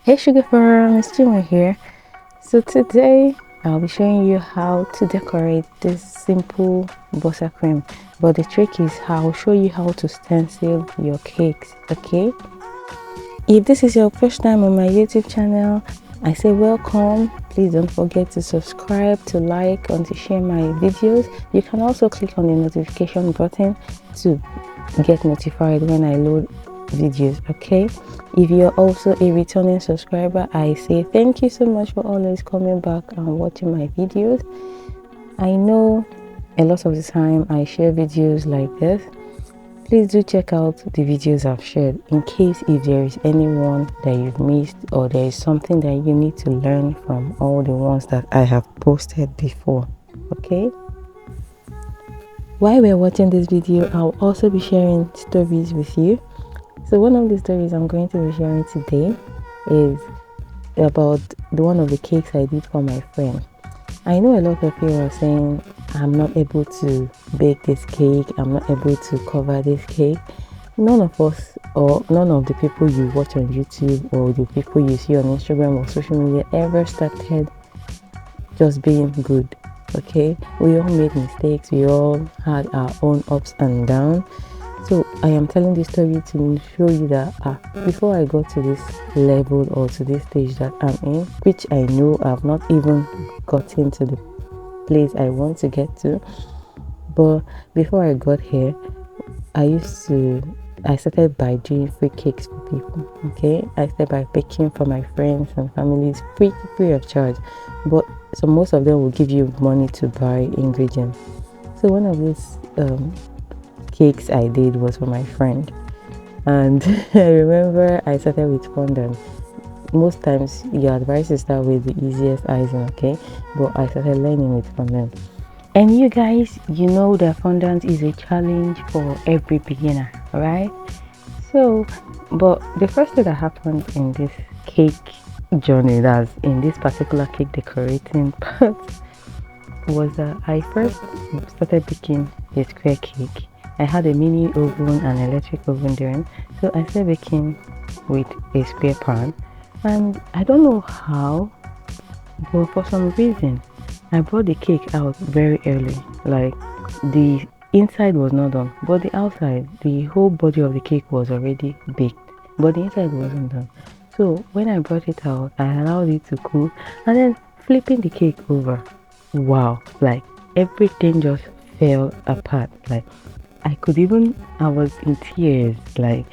Hey Sugar Farm, it's Chima here. So today I'll be showing you how to decorate this simple buttercream. But the trick is I'll show you how to stencil your cakes, okay? If this is your first time on my YouTube channel, I say welcome. Please don't forget to subscribe, to like, and to share my videos. You can also click on the notification button to get notified when I load videos, okay? If you're also a returning subscriber, I say thank you so much for always coming back and watching my videos. I know a lot of the time I share videos like this. Please do check out the videos I've shared in case if there is anyone that you've missed or there is something that you need to learn from all the ones that I have posted before, okay? While we're watching this video, I'll also be sharing stories with you. So one of the stories I'm going to be sharing today is about one of the cakes I did for my friend. I know a lot of people are saying I'm not able to bake this cake, I'm not able to cover this cake. None of us or none of the people you watch on YouTube or the people you see on Instagram or social media ever started just being good, okay? We all made mistakes, we all had our own ups and downs. So I am telling this story to show you that before I got to this level or to this stage that I'm in, which I know I've not even gotten to the place I want to get to, but before I got here, I started by doing free cakes for people, okay? I started by baking for my friends and families free of charge, but so most of them will give you money to buy ingredients. So one of these cakes I did was for my friend, and I remember I started with fondant. Most times your advice is start with the easiest icing, okay? But I started learning with fondant. And you guys, you know that fondant is a challenge for every beginner, right? So, but the first thing that happened in this cake journey, that's in this particular cake decorating part, was that I first started baking a square cake. I had a mini oven and electric oven there, so I started baking with a square pan, and I don't know how, but for some reason I brought the cake out very early. Like, the inside was not done, but the outside, the whole body of the cake was already baked, but the inside wasn't done. So when I brought it out, I allowed it to cool, and then flipping the cake over, wow, like everything just fell apart. Like, I was in tears. Like,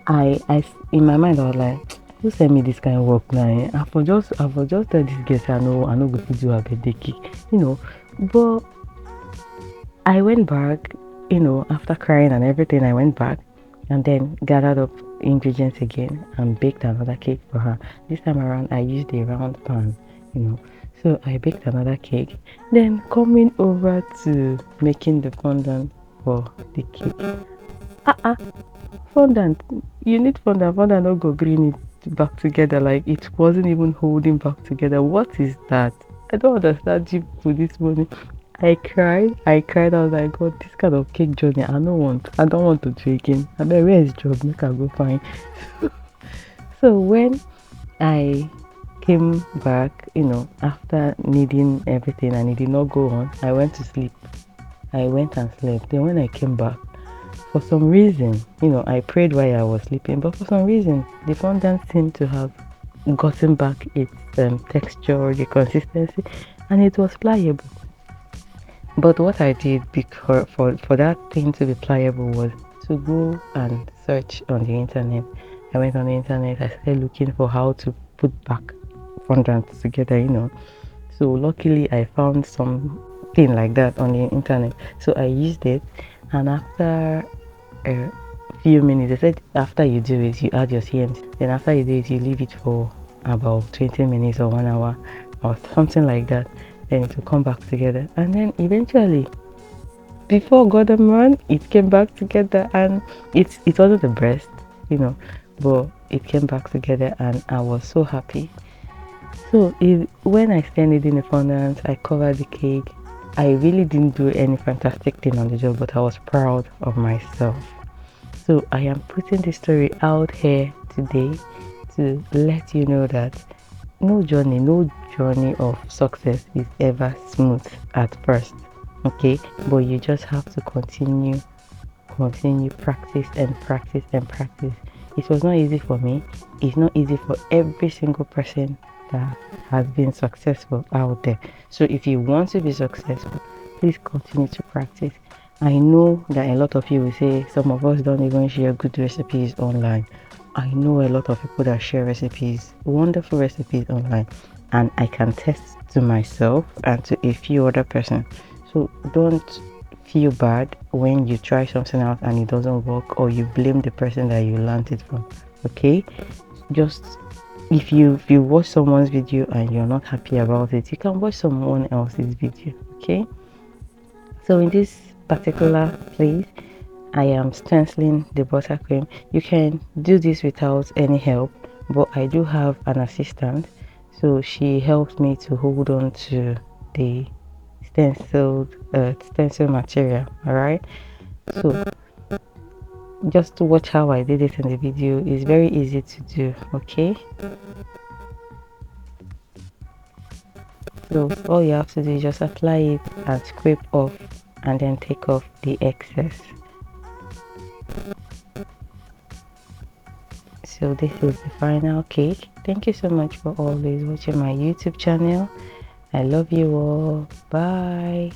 I in my mind I was like, who sent me this kind of work now? I for just tell this girl say I know go fit do a birthday cake, you know. But I went back, after crying and everything, I went back and then gathered up ingredients again and baked another cake for her. This time around I used a round pan, you know. So I baked another cake. Then coming over to making the fondant for the cake. Fondant, you need fondant. Fondant not go bring it back together. Like, it wasn't even holding back together. What is that? I don't understand you for this morning. I cried. I was like, God, this kind of cake journey, I don't want to do again. I mean, where is job? Make I go find. So when I came back, after needing everything and it did not go on, I went to sleep. I went and slept. Then when I came back, for some reason, I prayed while I was sleeping, but for some reason, the fondant seemed to have gotten back its texture, the consistency, and it was pliable. But what I did because for that thing to be pliable was to go and search on the internet. I went on the internet, I started looking for how to put back fondant together. So luckily I found something like that on the internet. So I used it, and after a few minutes, they said after you do it, you add your CMs. Then after you do it, you leave it for about 20 minutes or 1 hour or something like that. Then it will come back together, and then eventually, before God and man, it came back together, and it wasn't the best, but it came back together, and I was so happy. So when I started in the fondant, I covered the cake. I really didn't do any fantastic thing on the job, but I was proud of myself. So I am putting this story out here today to let you know that no journey of success is ever smooth at first. Okay, but you just have to continue, practice and practice and practice. It was not easy for me. It's not easy for every single person that has been successful out there. So if you want to be successful, please continue to practice. I know that a lot of you will say some of us don't even share good recipes online. I know a lot of people that share recipes, wonderful recipes online, and I can test to myself and to a few other persons. So don't feel bad when you try something out and it doesn't work, or you blame the person that you learned it from. Okay, just if you watch someone's video and you're not happy about it, you can watch someone else's video. Okay, so in this particular place, I am stenciling the buttercream. You can do this without any help, but I do have an assistant, so she helps me to hold on to the stencil material. All right, so just to watch how I did it in the video. It's very easy to do. Okay, so all you have to do is just apply it and scrape off and then take off the excess. So this is the final cake. Thank you so much for always watching my YouTube channel. I love you all. Bye.